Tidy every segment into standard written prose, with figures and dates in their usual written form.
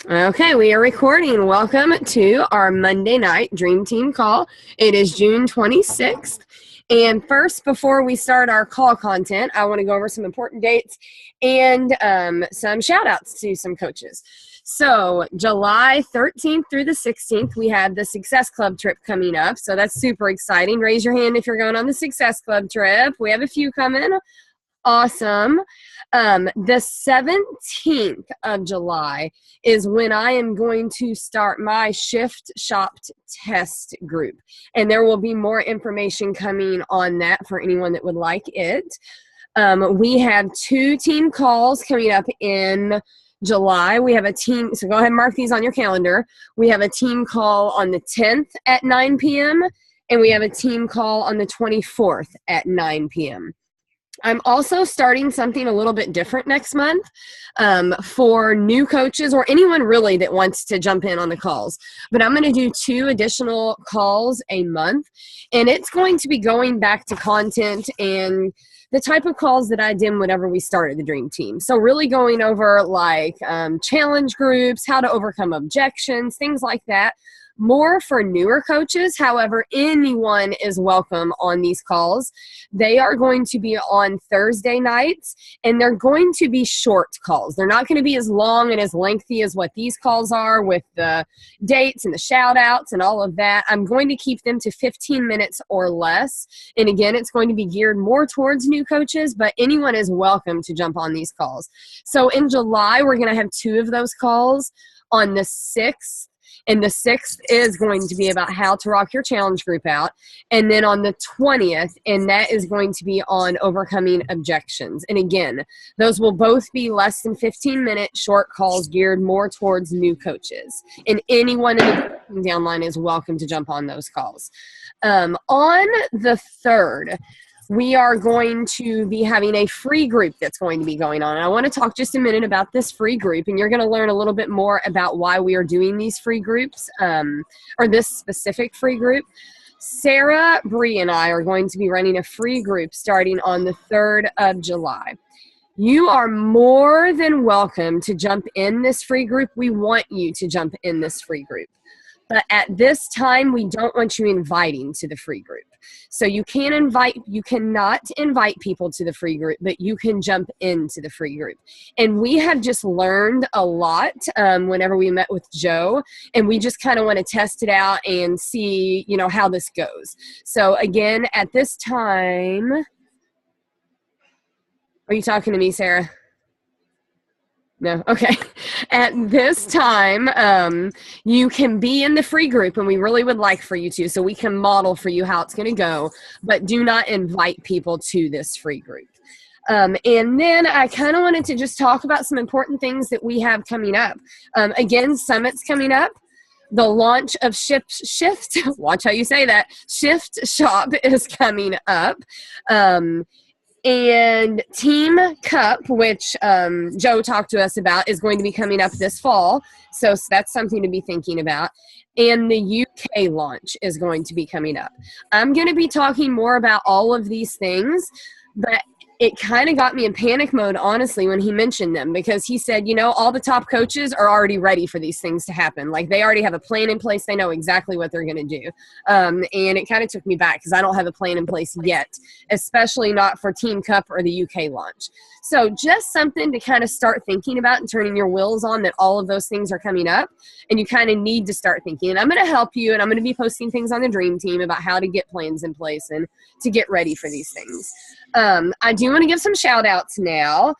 Okay, we are recording. Welcome to our Monday night Dream Team call. It is June 26th. And first, before we start our call content, I want to go over some important dates and some shout outs to some coaches. So, July 13th through the 16th, we have the Success Club trip coming up. So, that's super exciting. Raise your hand if you're going on the Success Club trip. We have a few coming. Awesome. The 17th of July is when I am going to start my Shift Shopped test group. And there will be more information coming on that for anyone that would like it. We have 2 team calls coming up in July. We have a team, so go ahead and mark these on your calendar. We have a team call on the 10th at 9 p.m. and we have a team call on the 24th at 9 p.m. I'm also starting something a little bit different next month for new coaches or anyone really that wants to jump in on the calls. But I'm going to do 2 additional calls a month, and it's going to be going back to content and the type of calls that I did whenever we started the Dream Team. So really going over like challenge groups, how to overcome objections, things like that. More for newer coaches. However, anyone is welcome on these calls. They are going to be on Thursday nights, and they're going to be short calls. They're not going to be as long and as lengthy as what these calls are with the dates and the shout outs and all of that. I'm going to keep them to 15 minutes or less. And again, it's going to be geared more towards new coaches, but anyone is welcome to jump on these calls. So in July, we're going to have 2 of those calls on the 6th. And the 6th is going to be about how to rock your challenge group out. And then on the 20th, and that is going to be on overcoming objections. And again, those will both be less than 15-minute short calls geared more towards new coaches. And anyone in the downline is welcome to jump on those calls. On the 3rd, we are going to be having a free group that's going to be going on. And I want to talk just a minute about this free group, and you're going to learn a little bit more about why we are doing these free groups, or this specific free group. Sarah, Bree, and I are going to be running a free group starting on the 3rd of July. You are more than welcome to jump in this free group. We want you to jump in this free group. But at this time, we don't want you inviting to the free group. So you cannot invite people to the free group, but you can jump into the free group. And we have just learned a lot whenever we met with Joe, and we just kind of want to test it out and see, how this goes. So again, at this time, are you talking to me, Sarah? No? Okay. At this time, you can be in the free group, and we really would like for you to, so we can model for you how it's going to go, but do not invite people to this free group. And then I kind of wanted to just talk about some important things that we have coming up. Again, Summit's coming up. The launch of Shift, watch how you say that, Shift Shop is coming up. And Team Cup, which Joe talked to us about, is going to be coming up this fall. So that's something to be thinking about. And the UK launch is going to be coming up. I'm going to be talking more about all of these things, but it kind of got me in panic mode, honestly, when he mentioned them, because he said, all the top coaches are already ready for these things to happen. Like, they already have a plan in place. They know exactly what they're going to do. And it kind of took me back because I don't have a plan in place yet, especially not for Team Cup or the UK launch. So just something to kind of start thinking about and turning your wheels on, that all of those things are coming up, and you kind of need to start thinking. And I'm going to help you, and I'm going to be posting things on the Dream Team about how to get plans in place and to get ready for these things. I do want to give some shout outs now.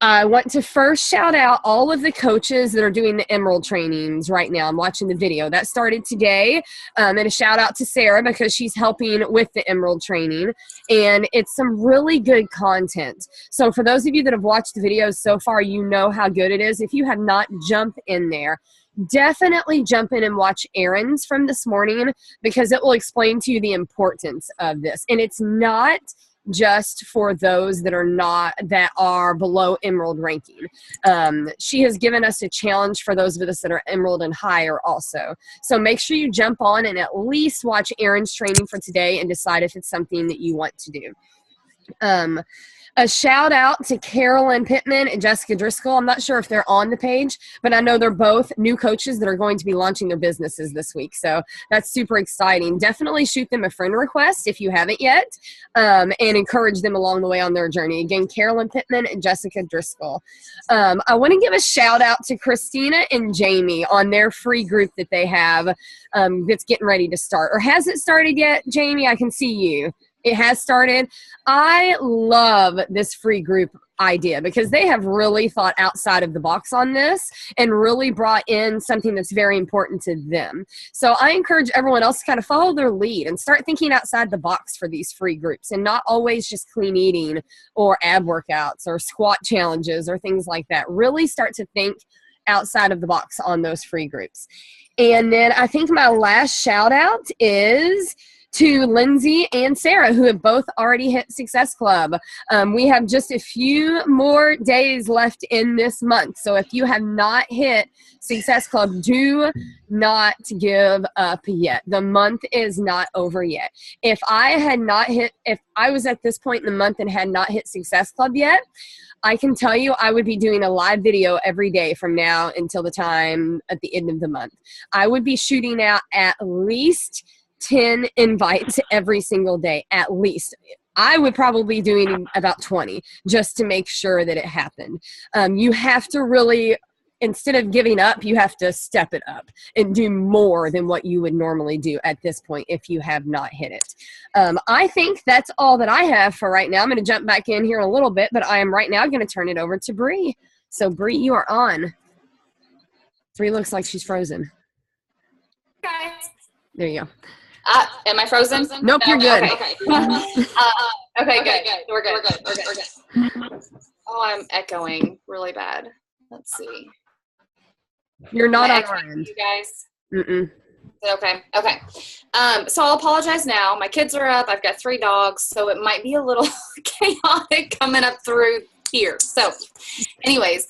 I want to first shout out all of the coaches that are doing the Emerald trainings right now. I'm watching the video. That started today. And a shout out to Sarah because she's helping with the Emerald training. And it's some really good content. So for those of you that have watched the videos so far, you know how good it is. If you have not, jump in there. Definitely jump in and watch Aaron's from this morning, because it will explain to you the importance of this. And it's not just for those that are below Emerald ranking. She has given us a challenge for those of us that are Emerald and higher also. So make sure you jump on and at least watch Aaron's training for today and decide if it's something that you want to do. A shout out to Carolyn Pittman and Jessica Driscoll. I'm not sure if they're on the page, but I know they're both new coaches that are going to be launching their businesses this week. So that's super exciting. Definitely shoot them a friend request if you haven't yet, and encourage them along the way on their journey. Again, Carolyn Pittman and Jessica Driscoll. I want to give a shout out to Christina and Jamie on their free group that they have that's getting ready to start. Or has it started yet, Jamie? I can see you. It has started. I love this free group idea because they have really thought outside of the box on this and really brought in something that's very important to them. So I encourage everyone else to kind of follow their lead and start thinking outside the box for these free groups, and not always just clean eating or ab workouts or squat challenges or things like that. Really start to think outside of the box on those free groups. And then I think my last shout out is to Lindsay and Sarah, who have both already hit Success Club. We have just a few more days left in this month. So if you have not hit Success Club, do not give up yet. The month is not over yet. If I was at this point in the month and had not hit Success Club yet, I can tell you I would be doing a live video every day from now until the time at the end of the month. I would be shooting out at least 10 invites every single day, at least. I would probably be doing about 20 just to make sure that it happened. You have to really, instead of giving up, you have to step it up and do more than what you would normally do at this point if you have not hit it. I think that's all that I have for right now. I'm going to jump back in here in a little bit, but I am right now going to turn it over to Bree. So Bree, you are on. Bree looks like she's frozen. Guys. There you go. Am I frozen? Nope, you're good. Okay, okay, good. We're good. Oh, I'm echoing really bad. Let's see. You're not on our end. You guys? Mm-mm. Okay. So I'll apologize now. My kids are up. I've got 3 dogs, so it might be a little chaotic coming up through here. So anyways,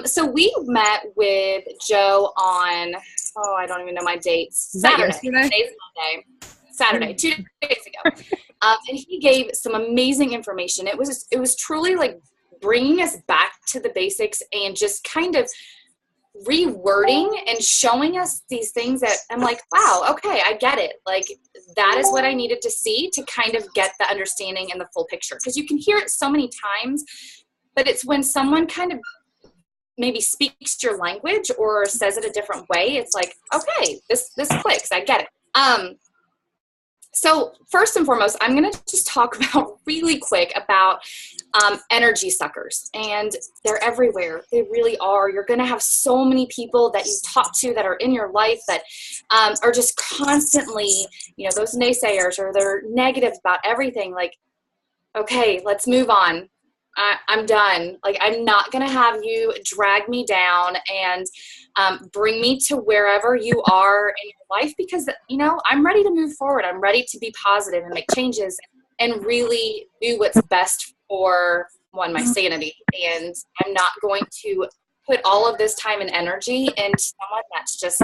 so we met with Joe on, I don't even know my dates. Saturday. Today's Monday. Saturday, 2 days ago. And he gave some amazing information. It was truly like bringing us back to the basics and just kind of rewording and showing us these things that I'm like, wow, okay, I get it. Like, that is what I needed to see to kind of get the understanding and the full picture. Because you can hear it so many times, but it's when someone kind of maybe speaks your language or says it a different way, it's like, okay, this clicks, I get it. So first and foremost, I'm going to just talk about really quick about energy suckers, and they're everywhere. They really are. You're going to have so many people that you talk to that are in your life that are just constantly, those naysayers, or they're negative about everything. Like, okay, let's move on. I'm done. Like, I'm not going to have you drag me down and bring me to wherever you are in your life, because, I'm ready to move forward. I'm ready to be positive and make changes and really do what's best for, my sanity. And I'm not going to put all of this time and energy into someone that's just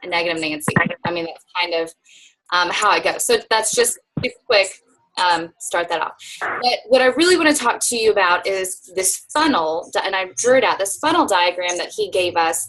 a negative Nancy. I mean, that's kind of how I go. So that's just a quick start that off. But what I really want to talk to you about is this funnel, and I drew it out, this funnel diagram that he gave us.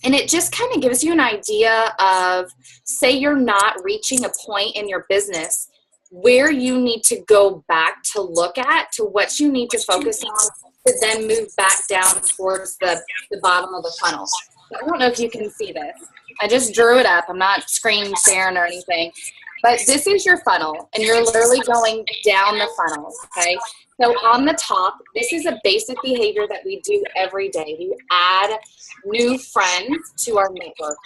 And it just kind of gives you an idea of, say you're not reaching a point in your business where you need to go back to look at, to what you need to focus on, to then move back down towards the bottom of the funnel. I don't know if you can see this. I just drew it up. I'm not screen sharing or anything. But this is your funnel, and you're literally going down the funnel, okay? So on the top, this is a basic behavior that we do every day. We add new friends to our network.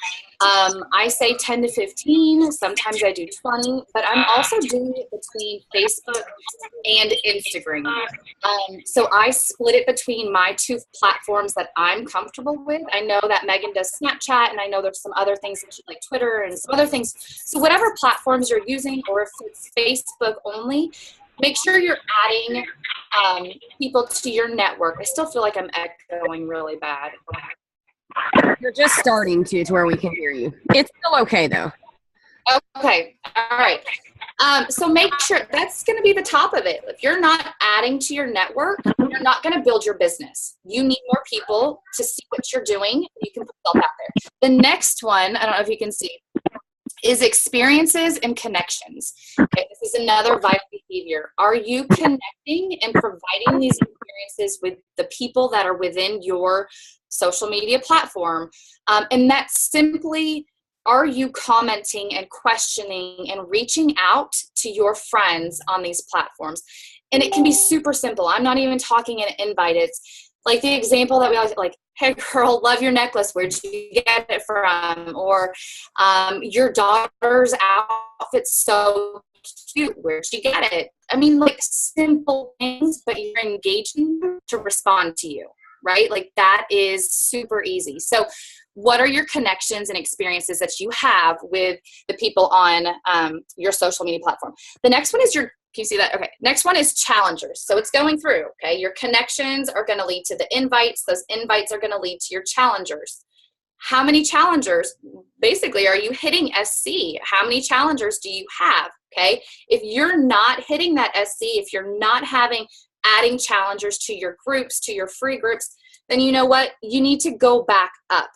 I say 10 to 15. Sometimes I do 20, but I'm also doing it between Facebook and Instagram. So I split it between my 2 platforms that I'm comfortable with. I know that Megan does Snapchat, and I know there's some other things like Twitter and some other things. So whatever platforms you're using, or if it's Facebook only, make sure you're adding people to your network. I still feel like I'm echoing really bad. You're just starting to where we can hear you. It's still okay, though. Okay. All right. So make sure that's going to be the top of it. If you're not adding to your network, you're not going to build your business. You need more people to see what you're doing. You can put yourself out there. The next one, I don't know if you can see, is experiences and connections. Okay, this is another vital behavior. Are you connecting and providing these experiences with the people that are within your social media platform? And that's simply, are you commenting and questioning and reaching out to your friends on these platforms? And it can be super simple. I'm not even talking an invite. It's like the example that we always like, hey girl, love your necklace. Where'd you get it from? Or your daughter's outfit's so cute. Where'd you get it? I mean, like simple things, but you're engaging them to respond to you, right? Like that is super easy. So what are your connections and experiences that you have with the people on your social media platform? The next one is can you see that? Okay. Next one is challengers. So it's going through, okay? Your connections are going to lead to the invites. Those invites are going to lead to your challengers. How many challengers, basically, are you hitting SC? How many challengers do you have, okay? If you're not hitting that SC, if you're not adding challengers to your groups, to your free groups, then you know what? You need to go back up.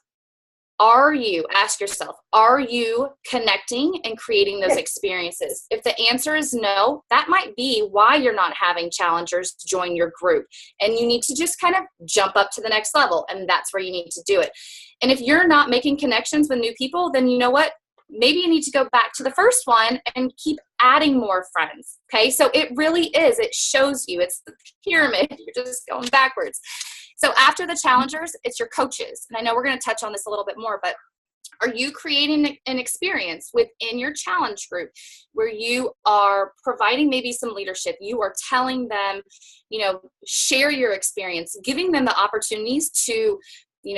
Ask yourself, are you connecting and creating those experiences? If the answer is no, that might be why you're not having challengers join your group. And you need to just kind of jump up to the next level. And that's where you need to do it. And if you're not making connections with new people, then you know what? Maybe you need to go back to the first one and keep adding more friends. Okay. So it really is, it shows you, it's the pyramid. You're just going backwards. So after the challengers, it's your coaches. And I know we're going to touch on this a little bit more, but are you creating an experience within your challenge group where you are providing maybe some leadership? You are telling them, share your experience, giving them the opportunities to,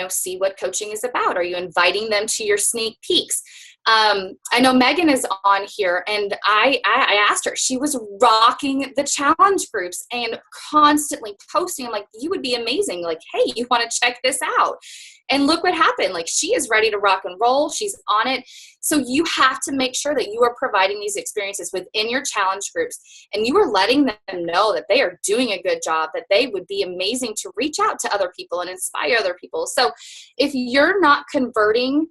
see what coaching is about. Are you inviting them to your sneak peeks? I know Megan is on here, and I asked her, she was rocking the challenge groups and constantly posting. I'm like, you would be amazing. Like, hey, you want to check this out? And look what happened. Like, she is ready to rock and roll. She's on it. So you have to make sure that you are providing these experiences within your challenge groups, and you are letting them know that they are doing a good job, that they would be amazing to reach out to other people and inspire other people. So if you're not converting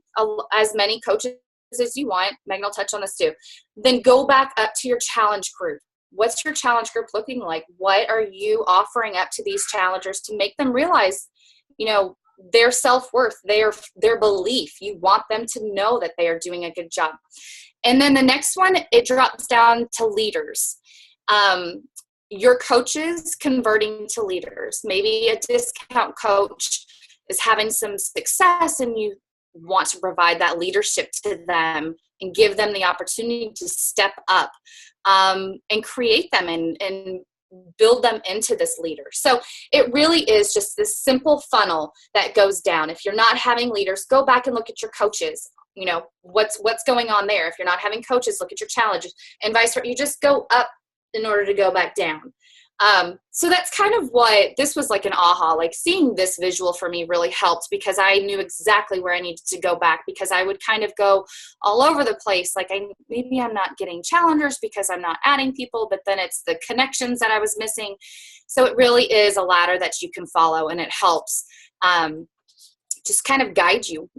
as many coaches as you want, Megan will touch on this too, then go back up to your challenge group. What's your challenge group looking like? What are you offering up to these challengers to make them realize, their self-worth, their belief? You want them to know that they are doing a good job. And then the next one, it drops down to leaders. Your coaches converting to leaders. Maybe a discount coach is having some success and you want to provide that leadership to them and give them the opportunity to step up and create them and build them into this leader. So it really is just this simple funnel that goes down. If you're not having leaders, go back and look at your coaches. What's going on there. If you're not having coaches, look at your challenges, and vice versa. You just go up in order to go back down. So that's kind of what this was like, an aha, like seeing this visual for me really helped, because I knew exactly where I needed to go back, because I would kind of go all over the place. Like maybe I'm not getting challengers because I'm not adding people, but then it's the connections that I was missing. So it really is a ladder that you can follow, and it helps, just kind of guide you,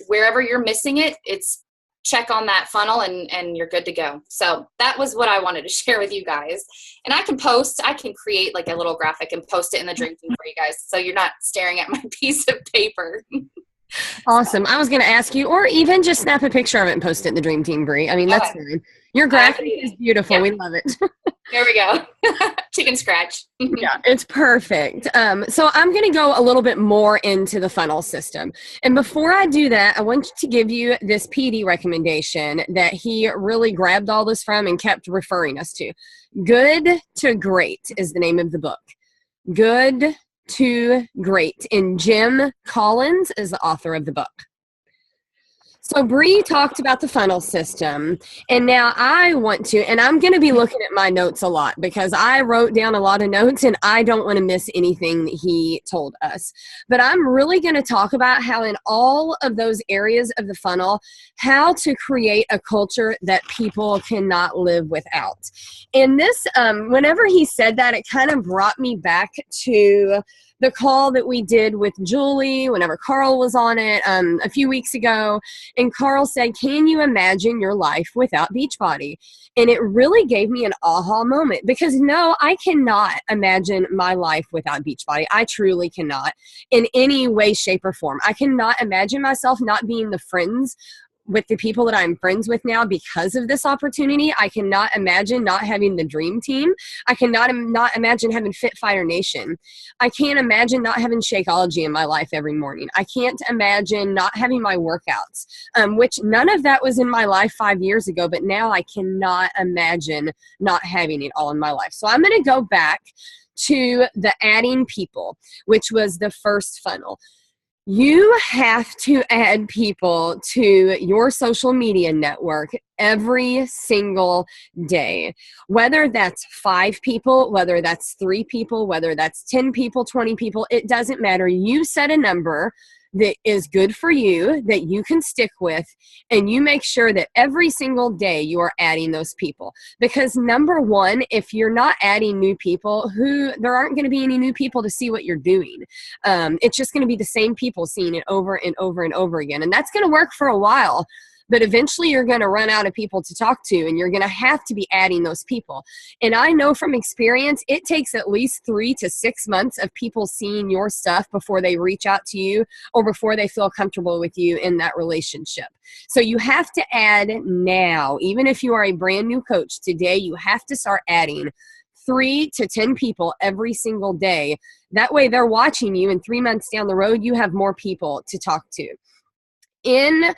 wherever you're missing it, it's check on that funnel and you're good to go. So that was what I wanted to share with you guys. And I can create like a little graphic and post it in the Dream Team for you guys, so you're not staring at my piece of paper. Awesome. I was going to ask you, or even just snap a picture of it and post it in the Dream Team, Bree. I mean, that's fine. Your graphic is beautiful. Yep. We love it. There we go. Chicken scratch. Yeah, it's perfect. So I'm going to go a little bit more into the funnel system. And before I do that, I want to give you this PD recommendation that he really grabbed all this from and kept referring us to. Good to Great is the name of the book. Good to Great. And Jim Collins is the author of the book. So Bree talked about the funnel system, and now I want to, and I'm going to be looking at my notes a lot because I wrote down a lot of notes and I don't want to miss anything that he told us. But I'm really going to talk about how in all of those areas of the funnel, how to create a culture that people cannot live without. And this, whenever he said that, it kind of brought me back to the call that we did with Julie whenever Carl was on it a few weeks ago. And Carl said, can you imagine your life without Beachbody? And it really gave me an aha moment because no, I cannot imagine my life without Beachbody. I truly cannot in any way, shape, or form. I cannot imagine myself not being the friends with the people that I'm friends with now because of this opportunity. I cannot imagine not having the dream team. I cannot not imagine having Fit Fire Nation. I can't imagine not having Shakeology in my life every morning. I can't imagine not having my workouts, which none of that was in my life 5 years ago, but now I cannot imagine not having it all in my life. So I'm going to go back to the adding people, which was the first funnel. You have to add people to your social media network every single day, whether that's 5 people, whether that's 3 people, whether that's 10 people, 20 people, it doesn't matter. You set a number that is good for you, that you can stick with, and you make sure that every single day you are adding those people. Because number one, if you're not adding new people, there aren't going to be any new people to see what you're doing. It's just going to be the same people seeing it over and over and over again. And that's going to work for a while. But eventually you're going to run out of people to talk to, and you're going to have to be adding those people. And I know from experience, it takes at least 3 to 6 months of people seeing your stuff before they reach out to you or before they feel comfortable with you in that relationship. So you have to add now. Even if you are a brand new coach today, you have to start adding 3 to 10 people every single day. That way they're watching you, and 3 months down the road, you have more people to talk to. In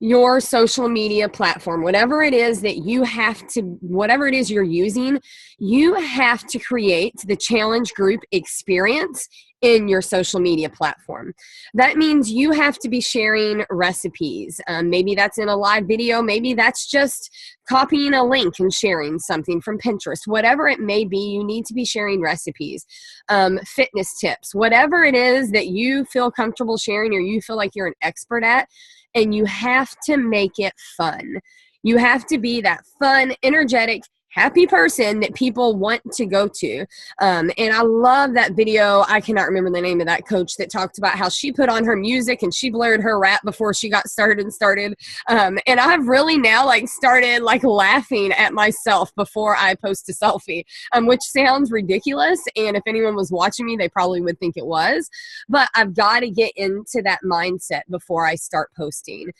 your social media platform, whatever it is that you have to, whatever it is you're using, you have to create the challenge group experience in your social media platform. That means you have to be sharing recipes. Maybe that's in a live video. Maybe that's just copying a link and sharing something from Pinterest. Whatever it may be, you need to be sharing recipes, fitness tips, whatever it is that you feel comfortable sharing or you feel like you're an expert at. And you have to make it fun. You have to be that fun, energetic, happy person that people want to go to. And I love that video. I cannot remember the name of that coach that talked about how she put on her music and she blared her rap before she got started. And I've really now started laughing at myself before I post a selfie, which sounds ridiculous. And if anyone was watching me, they probably would think it was, but I've got to get into that mindset before I start posting,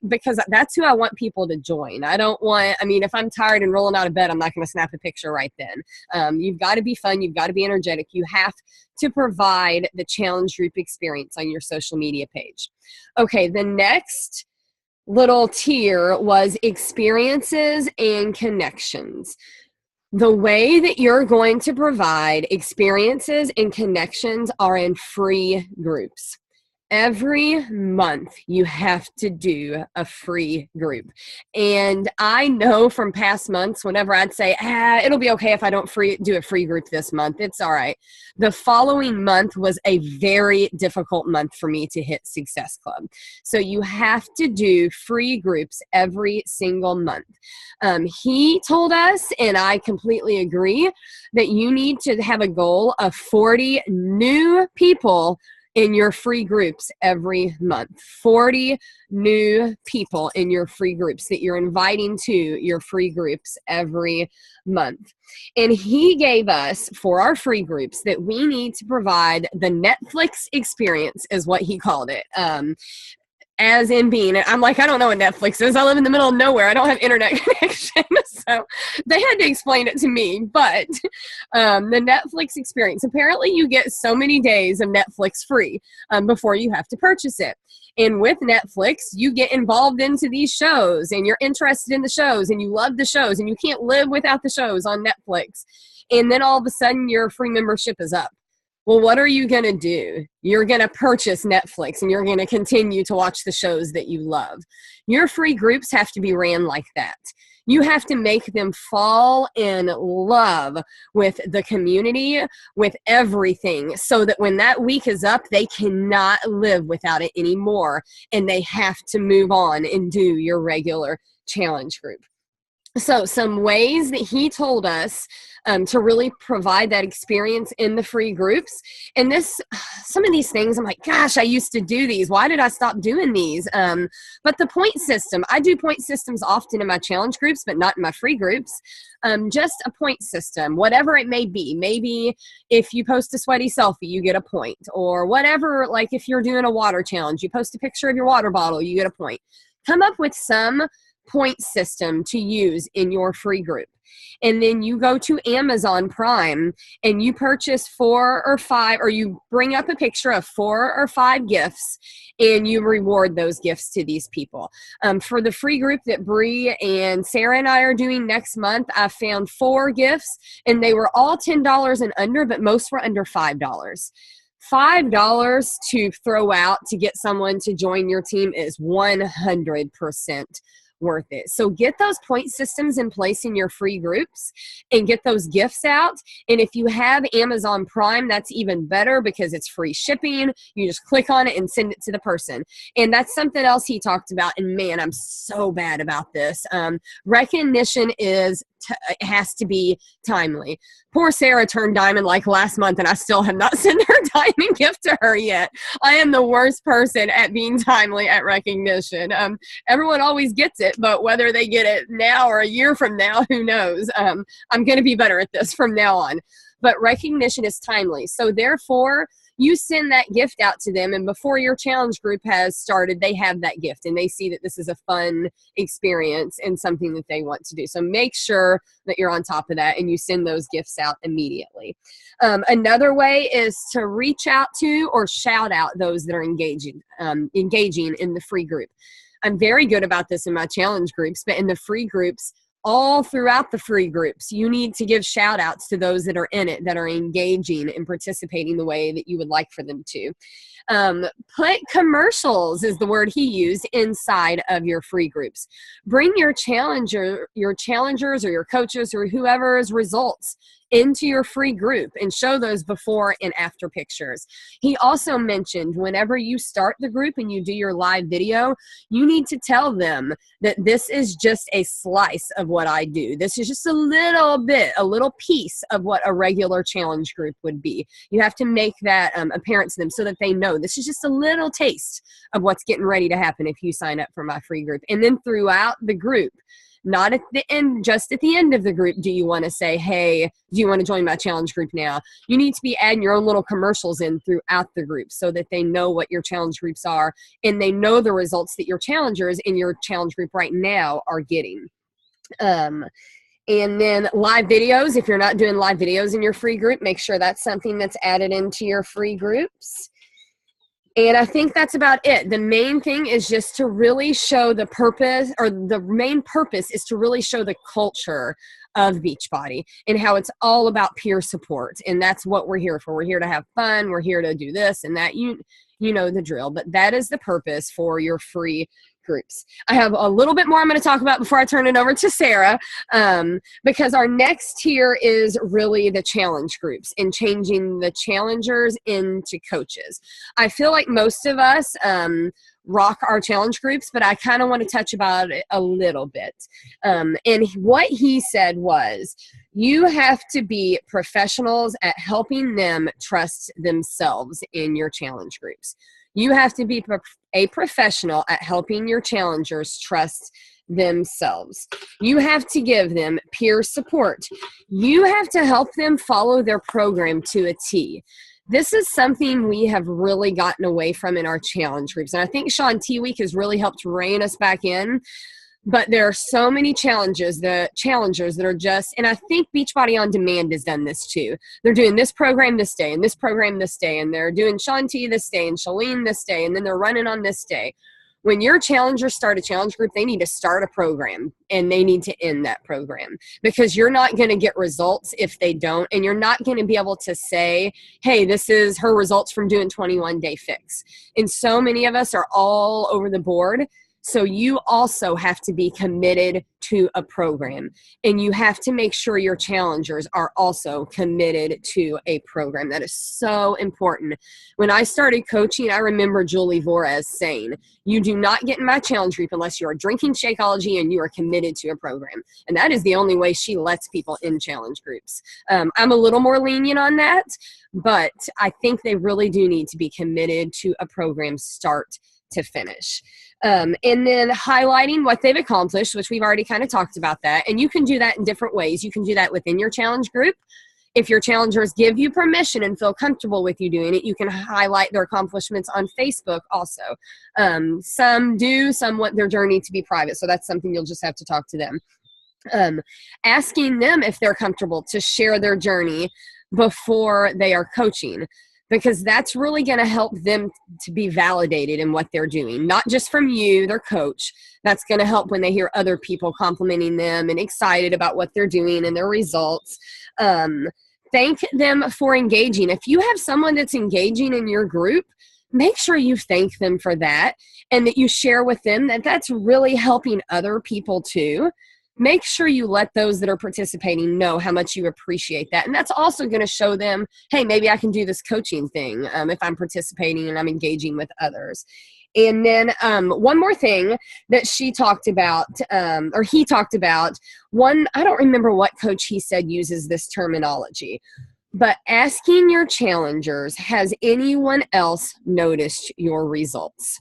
because that's who I want people to join. If I'm tired and rolling out of bed, I'm not going to snap a picture right then. You've got to be fun. You've got to be energetic. You have to provide the challenge group experience on your social media page. Okay, the next little tier was experiences and connections. The way that you're going to provide experiences and connections are in free groups. Every month you have to do a free group. And I know from past months, whenever I'd say, it'll be okay if I don't do a free group this month, it's all right. The following month was a very difficult month for me to hit Success Club. So you have to do free groups every single month. He told us, and I completely agree, that you need to have a goal of 40 new people in your free groups every month. 40 new people in your free groups that you're inviting to your free groups every month. And he gave us, for our free groups, that we need to provide the Netflix experience, is what he called it. As in being, I'm like, I don't know what Netflix is. I live in the middle of nowhere. I don't have internet connection. So they had to explain it to me. But the Netflix experience, apparently you get so many days of Netflix free before you have to purchase it. And with Netflix, you get involved into these shows and you're interested in the shows and you love the shows and you can't live without the shows on Netflix. And then all of a sudden your free membership is up. Well, what are you going to do? You're going to purchase Netflix and you're going to continue to watch the shows that you love. Your free groups have to be ran like that. You have to make them fall in love with the community, with everything, so that when that week is up, they cannot live without it anymore, and they have to move on and do your regular challenge group. So some ways that he told us to really provide that experience in the free groups. And some of these things, I'm like, gosh, I used to do these. Why did I stop doing these? But the point system, I do point systems often in my challenge groups, but not in my free groups. Just a point system, whatever it may be. Maybe if you post a sweaty selfie, you get a point, or whatever. Like if you're doing a water challenge, you post a picture of your water bottle, you get a point. Come up with some point system to use in your free group. And then you go to Amazon Prime and you purchase 4 or 5, or you bring up a picture of 4 or 5 gifts and you reward those gifts to these people. For the free group that Bree and Sarah and I are doing next month, I found 4 gifts and they were all $10 and under, but most were under $5. $5 to throw out to get someone to join your team is 100% worth it. So get those point systems in place in your free groups and get those gifts out. And if you have Amazon Prime, that's even better because it's free shipping. You just click on it and send it to the person. And that's something else he talked about. And man, I'm so bad about this. Recognition it has to be timely. Poor Sarah turned diamond like last month and I still have not sent her diamond gift to her yet. I am the worst person at being timely at recognition. Everyone always gets it, but whether they get it now or a year from now, who knows? I'm going to be better at this from now on. But recognition is timely. So therefore, you send that gift out to them, and before your challenge group has started, they have that gift and they see that this is a fun experience and something that they want to do. So make sure that you're on top of that and you send those gifts out immediately. Another way is to reach out to or shout out those that are engaging in the free group. I'm very good about this in my challenge groups, but in the free groups, all throughout the free groups, you need to give shout outs to those that are in it, that are engaging and participating the way that you would like for them to. Put commercials, is the word he used, inside of your free groups. Bring your challengers or your coaches or whoever's results into your free group and show those before and after pictures. He also mentioned whenever you start the group and you do your live video, you need to tell them that this is just a slice of what I do. This is just a little piece of what a regular challenge group would be. You have to make that apparent to them so that they know this is just a little taste of what's getting ready to happen if you sign up for my free group. And then throughout the group, not at the end, just at the end of the group, do you want to say, hey, do you want to join my challenge group now? You need to be adding your own little commercials in throughout the group so that they know what your challenge groups are and they know the results that your challengers in your challenge group right now are getting. And then live videos, if you're not doing live videos in your free group, make sure that's something that's added into your free groups. And I think that's about it. The main thing is just to really show the purpose, or the main purpose is to really show the culture of Beachbody and how it's all about peer support. And that's what we're here for. We're here to have fun. We're here to do this and that. You know the drill, but that is the purpose for your free groups. I have a little bit more I'm going to talk about before I turn it over to Sarah, because our next tier is really the challenge groups and changing the challengers into coaches. I feel like most of us rock our challenge groups, but I kind of want to touch about it a little bit. And what he said was, you have to be professionals at helping them trust themselves in your challenge groups. You have to be a professional at helping your challengers trust themselves. You have to give them peer support. You have to help them follow their program to a T. This is something we have really gotten away from in our challenge groups. And I think Shaun T-Week has really helped rein us back in. But there are so many challengers that are just, and I think Beachbody On Demand has done this too. They're doing this program this day and this program this day, and they're doing Shaun T this day and Shalene this day, and then they're running on this day. when your challengers start a challenge group, they need to start a program and they need to end that program, because you're not going to get results if they don't. And you're not going to be able to say, hey, this is her results from doing 21 Day Fix. And so many of us are all over the board. So you also have to be committed to a program, and you have to make sure your challengers are also committed to a program. That is so important. When I started coaching, I remember Julie Vorez saying, you do not get in my challenge group unless you are drinking Shakeology and you are committed to a program. And that is the only way she lets people in challenge groups. I'm a little more lenient on that, but I think they really do need to be committed to a program start to finish. And then highlighting what they've accomplished, which we've already kind of talked about that. And you can do that in different ways. You can do that within your challenge group. If your challengers give you permission and feel comfortable with you doing it, you can highlight their accomplishments on Facebook also. Some do, some want their journey to be private. So that's something you'll just have to talk to them. Asking them if they're comfortable to share their journey before they are coaching, because that's really going to help them to be validated in what they're doing, not just from you, their coach. That's going to help when they hear other people complimenting them and excited about what they're doing and their results. Thank them for engaging. If you have someone that's engaging in your group, make sure you thank them for that, and that you share with them that that's really helping other people too. Make sure you let those that are participating know how much you appreciate that. And that's also going to show them, hey, maybe I can do this coaching thing if I'm participating and I'm engaging with others. And then one more thing that she talked about, or he talked about, I don't remember what coach he said uses this terminology, but asking your challengers, has anyone else noticed your results?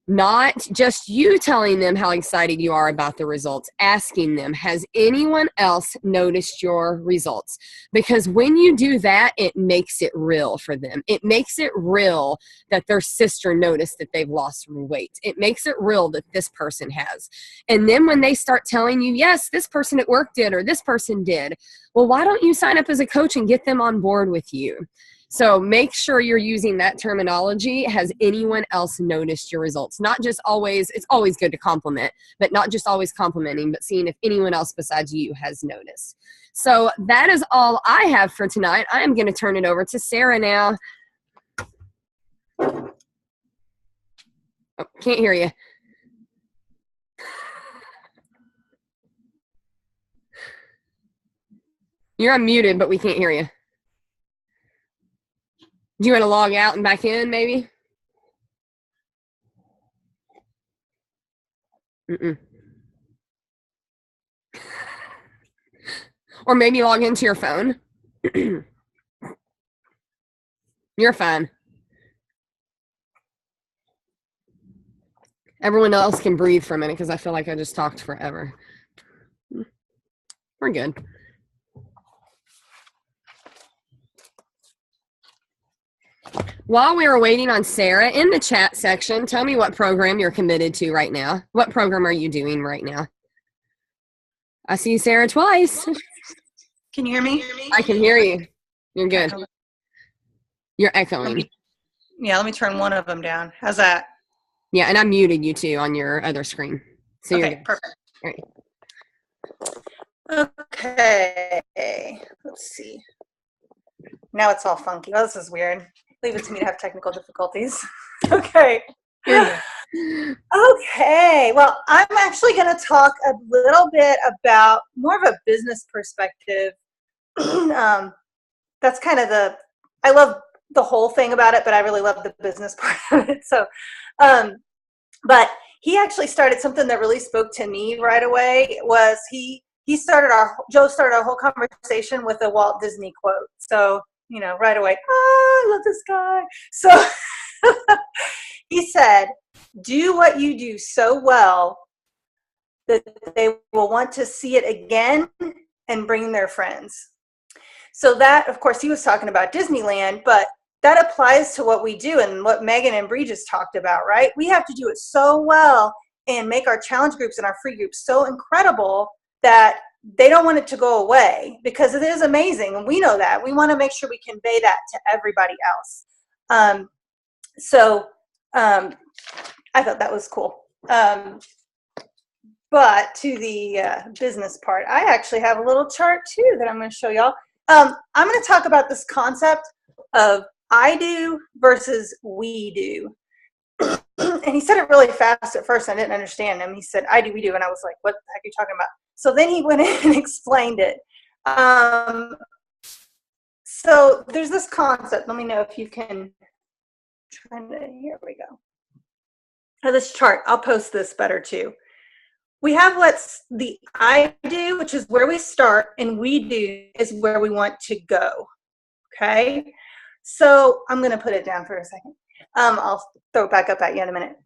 Not just you telling them how excited you are about the results, asking them, has anyone else noticed your results? Because when you do that, it makes it real for them. It makes it real that their sister noticed that they've lost some weight. It makes it real that this person has. And then when they start telling you, yes, this person at work did, or this person did, well, why don't you sign up as a coach and get them on board with you? So make sure you're using that terminology. Has anyone else noticed your results? Not just always, it's always good to compliment, but not just always complimenting, but seeing if anyone else besides you has noticed. So that is all I have for tonight. I am going to turn it over to Sarah now. Oh, can't hear you. You're unmuted, but we can't hear you. Do you want to log out and back in, maybe? Or maybe log into your phone. You're fine. Everyone else can breathe for a minute because I feel like I just talked forever. We're good. While we were waiting on Sarah, in the chat section, tell me what program you're committed to right now. What program are you doing right now? I see Sarah twice. Can you hear me? I can hear you. You're good. You're echoing. Let me turn one of them down. How's that? Yeah, and I muted you too on your other screen. So okay, you're good. Perfect. All right. Okay, let's see. Now it's all funky. Oh, this is weird. Leave it to me to have technical difficulties. Okay. Okay. Well, I'm actually going to talk a little bit about more of a business perspective. That's kind of I love the whole thing about it, but I really love the business part of it. So, but he actually started something that really spoke to me right away. Was Joe started our whole conversation with a Walt Disney quote. So, right away, I love this guy. So he said, do what you do so well that they will want to see it again and bring their friends. So that, of course, he was talking about Disneyland, but that applies to what we do and what Megan and Bree just talked about, right? We have to do it so well and make our challenge groups and our free groups so incredible that they don't want it to go away, because it is amazing. And we know that. We want to make sure we convey that to everybody else. I I thought that was cool. But to the business part, I actually have a little chart too that I'm going to show y'all. I'm going to talk about this concept of I do versus we do. And he said it really fast at first. I didn't understand him. He said, I do, we do. And I was like, what the heck are you talking about? So then he went in and explained it. So there's this concept. Let me know if you can. Here we go. This chart, I'll post this better too. We have what's the I do, which is where we start, and we do is where we want to go. Okay. So I'm going to put it down for a second. I'll throw it back up at you in a minute.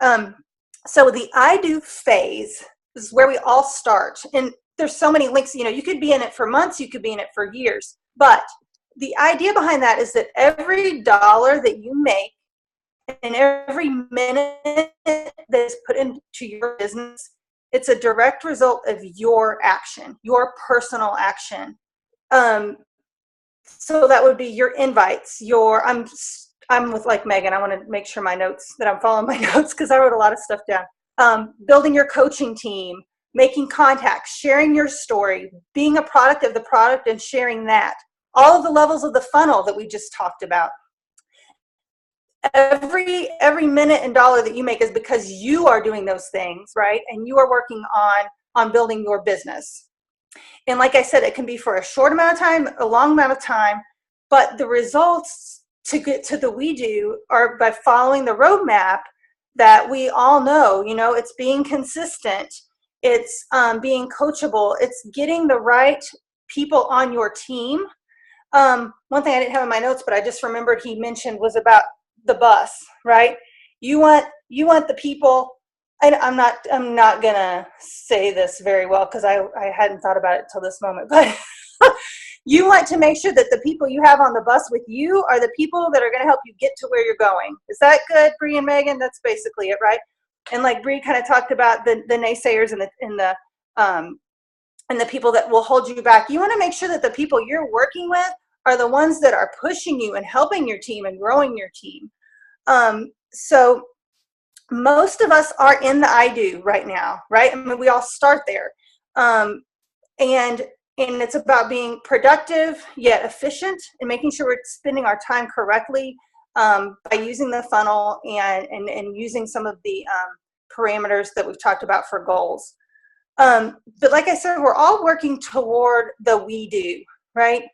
So the I do phase is where we all start. And there's so many links, you could be in it for months, you could be in it for years. But the idea behind that is that every dollar that you make and every minute that's put into your business, it's a direct result of your action, your personal action. So that would be your invites, I'm with like Megan. I want to make sure that I'm following my notes because I wrote a lot of stuff down. Building your coaching team, making contacts, sharing your story, being a product of the product and sharing that. All of the levels of the funnel that we just talked about. Every minute and dollar that you make is because you are doing those things, right? And you are working on building your business. And like I said, it can be for a short amount of time, a long amount of time, but the results to get to the we do are by following the roadmap that we all know. It's being consistent. It's being coachable. It's getting the right people on your team. One thing I didn't have in my notes, but I just remembered he mentioned was about the bus, right? You want the people. I'm not gonna say this very well because I hadn't thought about it till this moment, but you want to make sure that the people you have on the bus with you are the people that are going to help you get to where you're going. Is that good, Bree and Megan? That's basically it, right? And like Bree kind of talked about the naysayers and the people that will hold you back. You want to make sure that the people you're working with are the ones that are pushing you and helping your team and growing your team. So most of us are in the I do right now, right? I mean, we all start there. And it's about being productive yet efficient and making sure we're spending our time correctly by using the funnel and using some of the parameters that we've talked about for goals. But like I said, we're all working toward the we do, right?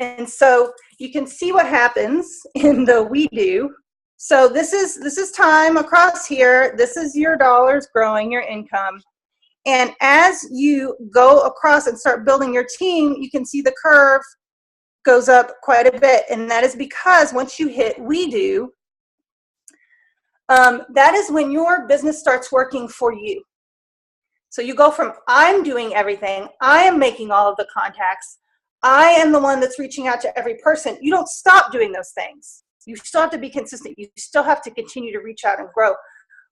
And so you can see what happens in the we do. So this is time across here. This is your dollars growing, your income. And as you go across and start building your team, you can see the curve goes up quite a bit. And that is because once you hit we do, that is when your business starts working for you. So you go from I'm doing everything, I am making all of the contacts, I am the one that's reaching out to every person. You don't stop doing those things. You still have to be consistent. You still have to continue to reach out and grow.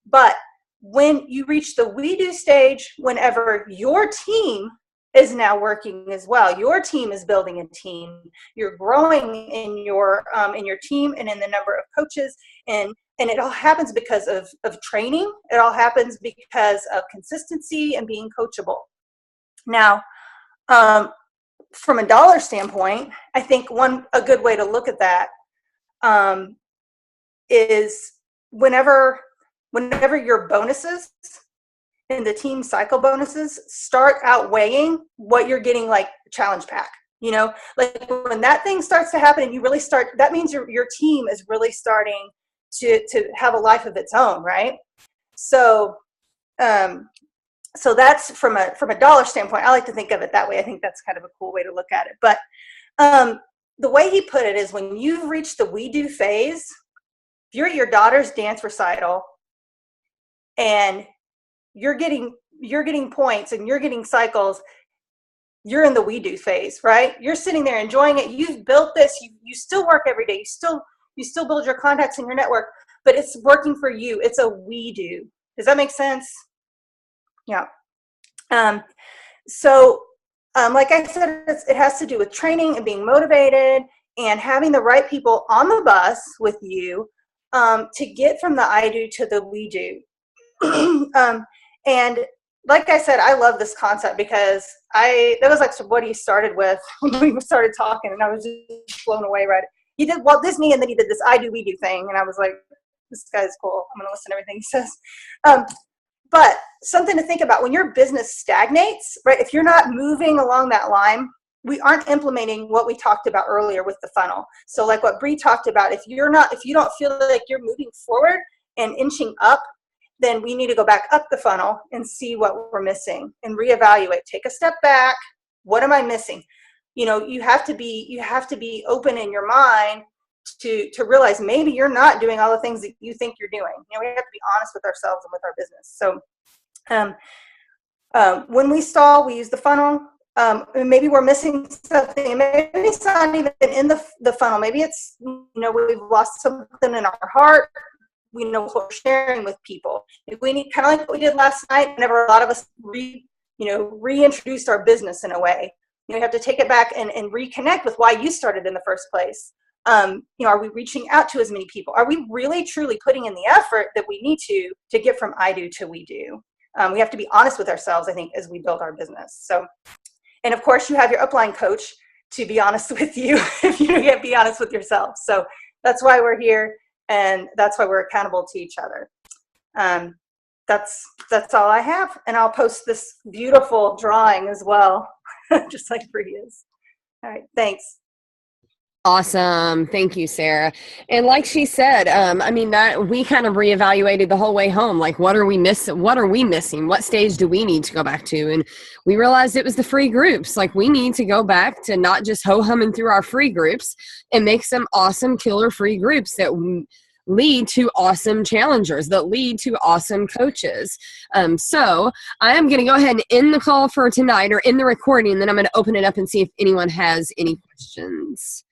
But when you reach the we do stage, whenever your team is now working as well, your team is building a team, you're growing in your team and in the number of coaches, and it all happens because of training. It all happens because of consistency and being coachable. Now, from a dollar standpoint, I think a good way to look at that is whenever your bonuses and the team cycle bonuses start outweighing what you're getting, like challenge pack, like when that thing starts to happen and you really start, that means your team is really starting to have a life of its own, right? So that's from a dollar standpoint. I like to think of it that way. I think that's kind of a cool way to look at it. But the way he put it is when you've reached the we do phase, if you're at your daughter's dance recital and you're getting points and you're getting cycles, you're in the we do phase, right? You're sitting there enjoying it. You've built this. You still work every day. You still build your contacts in your network, but it's working for you. It's a we do. Does that make sense? Yeah. Like I said, it has to do with training and being motivated and having the right people on the bus with you to get from the I do to the we do. And like I said, I love this concept because that was like what he started with when we started talking, and I was just blown away. Right? He did Walt Disney, and then he did this I do, we do thing, and I was like, this guy's cool. I'm going to listen to everything he says. But something to think about when your business stagnates, right? If you're not moving along that line, we aren't implementing what we talked about earlier with the funnel. So like what Bree talked about, if you don't feel like you're moving forward and inching up, then we need to go back up the funnel and see what we're missing and reevaluate. Take a step back. What am I missing? You have to be open in your mind to realize maybe you're not doing all the things that you think you're doing. We have to be honest with ourselves and with our business. So when we stall, we use the funnel. Maybe we're missing something. Maybe it's not even in the funnel. Maybe it's, we've lost something in our heart. We know what we're sharing with people. If we need, kind of like what we did last night, whenever a lot of us reintroduced our business in a way. You have to take it back and reconnect with why you started in the first place. Are we reaching out to as many people? Are we really truly putting in the effort that we need to get from I do to we do? We have to be honest with ourselves, I think, as we build our business. So, and of course, you have your upline coach to be honest with you if you can't be honest with yourself. So that's why we're here, and that's why we're accountable to each other. That's all I have, and I'll post this beautiful drawing as well, just like Bree is. All right, thanks. Awesome. Thank you, Sarah. And like she said, that we kind of reevaluated the whole way home. Like, what are we missing? What stage do we need to go back to? And we realized it was the free groups. Like, we need to go back to not just ho-humming through our free groups and make some awesome killer free groups that lead to awesome challengers, that lead to awesome coaches. So I am going to go ahead and end the call for tonight, or end the recording, and then I'm going to open it up and see if anyone has any questions.